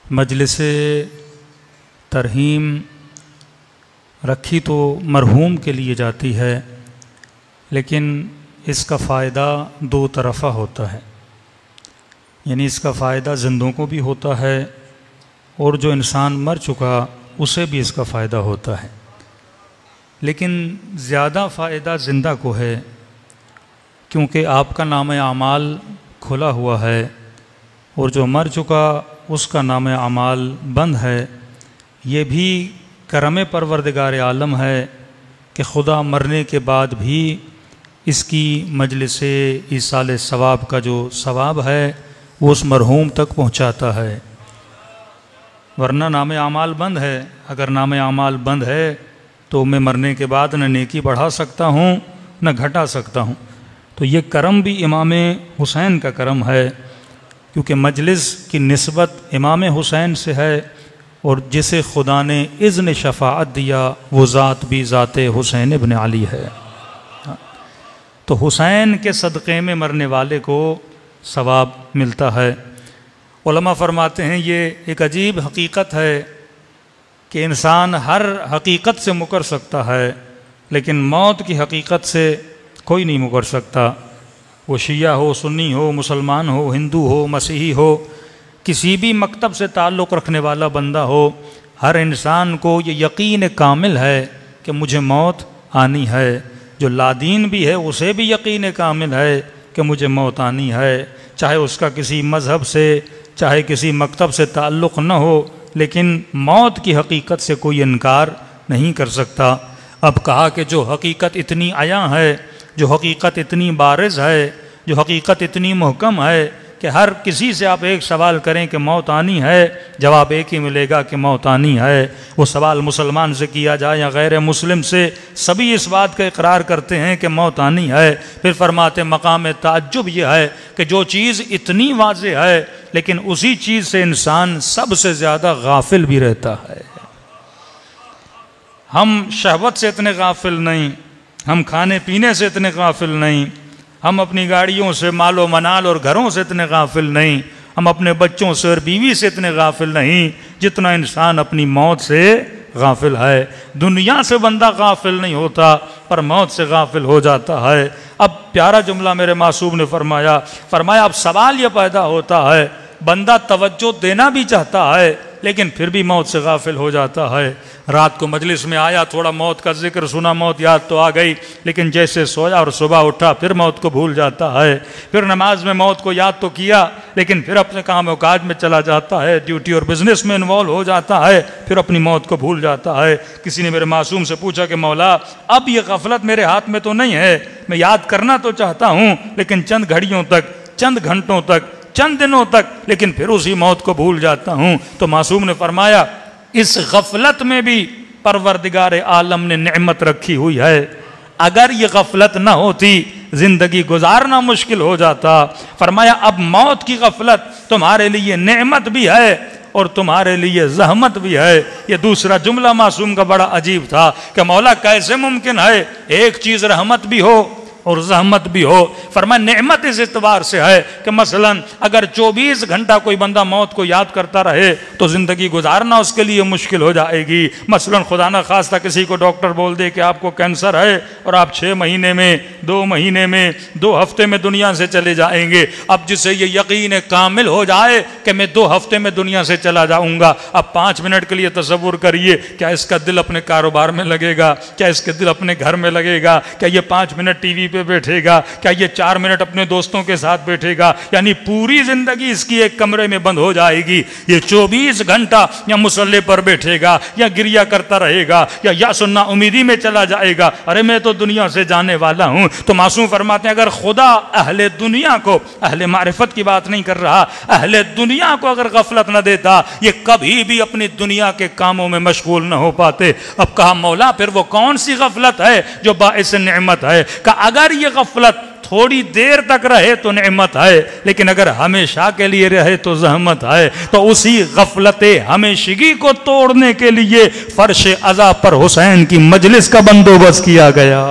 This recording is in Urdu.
مجلس ترحیم رکھی تو مرحوم کے لیے جاتی ہے، لیکن اس کا فائدہ دو طرفہ ہوتا ہے، یعنی اس کا فائدہ زندوں کو بھی ہوتا ہے اور جو انسان مر چکا اسے بھی اس کا فائدہ ہوتا ہے، لیکن زیادہ فائدہ زندہ کو ہے، کیونکہ آپ کا نام اعمال کھلا ہوا ہے اور جو مر چکا اس کا نام اعمال بند ہے۔ یہ بھی کرم پروردگار عالم ہے کہ خدا مرنے کے بعد بھی اس کی مجلس ایصال ثواب کا جو ثواب ہے وہ اس مرحوم تک پہنچاتا ہے، ورنہ نام اعمال بند ہے۔ اگر نام اعمال بند ہے تو میں مرنے کے بعد نہ نیکی بڑھا سکتا ہوں نہ گھٹا سکتا ہوں۔ تو یہ کرم بھی امام حسین کا کرم ہے، کیونکہ مجلس کی نسبت امام حسین سے ہے، اور جسے خدا نے اذن شفاعت دیا وہ ذات بھی ذات حسین ابن علی ہے۔ تو حسین کے صدقے میں مرنے والے کو ثواب ملتا ہے۔ علماء فرماتے ہیں یہ ایک عجیب حقیقت ہے کہ انسان ہر حقیقت سے مکر سکتا ہے، لیکن موت کی حقیقت سے کوئی نہیں مکر سکتا۔ وہ شیعہ ہو، سنی ہو، مسلمان ہو، ہندو ہو، مسیحی ہو، کسی بھی مکتب سے تعلق رکھنے والا بندہ ہو، ہر انسان کو یہ یقین کامل ہے کہ مجھے موت آنی ہے۔ جو لادین بھی ہے اسے بھی یقین کامل ہے کہ مجھے موت آنی ہے، چاہے اس کا کسی مذہب سے، چاہے کسی مکتب سے تعلق نہ ہو، لیکن موت کی حقیقت سے کوئی انکار نہیں کر سکتا۔ اب کہا کہ جو حقیقت اتنی عیاں ہے، جو حقیقت اتنی بارز ہے، جو حقیقت اتنی محکم ہے کہ ہر کسی سے آپ ایک سوال کریں کہ موت آنی ہے، جواب ایک ہی ملے گا کہ موت آنی ہے۔ وہ سوال مسلمان سے کیا جائے یا غیر مسلم سے، سبھی اس بات کا اقرار کرتے ہیں کہ موت آنی ہے۔ پھر فرماتے مقام تعجب یہ ہے کہ جو چیز اتنی واضح ہے لیکن اسی چیز سے انسان سب سے زیادہ غافل بھی رہتا ہے۔ ہم شہوت سے اتنے غافل نہیں، ہم کھانے پینے سے اتنے غافل نہیں، ہم اپنی گاڑیوں سے، مال و منال اور گھروں سے اتنے غافل نہیں، ہم اپنے بچوں سے اور بیوی سے اتنے غافل نہیں جتنا انسان اپنی موت سے غافل ہے۔ دنیا سے بندہ غافل نہیں ہوتا پر موت سے غافل ہو جاتا ہے۔ اب پیارا جملہ میرے معصوم نے فرمایا اب سوال یہ پیدا ہوتا ہے، بندہ توجہ دینا بھی چاہتا ہے لیکن پھر بھی موت سے غافل ہو جاتا ہے۔ رات کو مجلس میں آیا، تھوڑا موت کا ذکر سنا، موت یاد تو آ گئی، لیکن جیسے سویا اور صبح اٹھا پھر موت کو بھول جاتا ہے۔ پھر نماز میں موت کو یاد تو کیا لیکن پھر اپنے کام و کاج میں چلا جاتا ہے، ڈیوٹی اور بزنس میں انوالو ہو جاتا ہے، پھر اپنی موت کو بھول جاتا ہے۔ کسی نے میرے معصوم سے پوچھا کہ مولا اب یہ غفلت میرے ہاتھ میں تو نہیں ہے، میں یاد کرنا تو چاہتا ہوں لیکن چند گھڑیوں تک، چند گھنٹوں تک، چند دنوں تک، لیکن پھر اسی موت کو بھول جاتا ہوں۔ تو معصوم نے فرمایا اس غفلت میں بھی پروردگار عالم نے نعمت رکھی ہوئی ہے، اگر یہ غفلت نہ ہوتی زندگی گزارنا مشکل ہو جاتا۔ فرمایا اب موت کی غفلت تمہارے لیے نعمت بھی ہے اور تمہارے لیے زحمت بھی ہے۔ یہ دوسرا جملہ معصوم کا بڑا عجیب تھا کہ مولا کیسے ممکن ہے ایک چیز رحمت بھی ہو اور زحمت بھی ہو؟ فرمایا نعمت اس اعتبار سے ہے کہ مثلا اگر 24 گھنٹہ کوئی بندہ موت کو یاد کرتا رہے تو زندگی گزارنا اس کے لیے مشکل ہو جائے گی۔ مثلا خدا نہ خواستہ کسی کو ڈاکٹر بول دے کہ آپ کو کینسر ہے اور آپ 6 مہینے میں، 2 مہینے میں، 2 ہفتے میں دنیا سے چلے جائیں گے۔ اب جسے یہ یقین کامل ہو جائے کہ میں 2 ہفتے میں دنیا سے چلا جاؤں گا، اب 5 منٹ کے لیے تصور کریے کیا اس کا دل اپنے کاروبار میں لگے گا؟ کیا اس کے دل اپنے گھر میں لگے گا؟ کیا یہ 5 منٹ ٹی وی پہ بیٹھے گا؟ کیا یہ 4 منٹ اپنے دوستوں کے ساتھ بیٹھے گا؟ یعنی پوری زندگی اس کی ایک کمرے میں بند ہو جائے گی۔ یہ 24 گھنٹہ یا مصلی پر بیٹھے گا یا گریہ کرتا رہے گا یا سننا امیدی میں چلا جائے گا، ارے میں تو دنیا سے جانے والا ہوں۔ تو معصوم فرماتے ہیں اگر خدا اہل دنیا کو، اہل معرفت کی بات نہیں کر رہا، اہل دنیا کو اگر غفلت نہ دیتا یہ کبھی بھی اپنی دنیا کے کاموں میں مشغول نہ ہو پاتے۔ اب کہا مولا پھر وہ کون سی غفلت ہے جو باعث نعمت ہے؟ کہ اگر یہ غفلت تھوڑی دیر تک رہے تو نعمت ہے، لیکن اگر ہمیشہ کے لیے رہے تو زحمت ہے۔ تو اسی غفلت ہمیشگی کو توڑنے کے لیے فرش عزا پر حسین کی مجلس کا بندوبست کیا گیا۔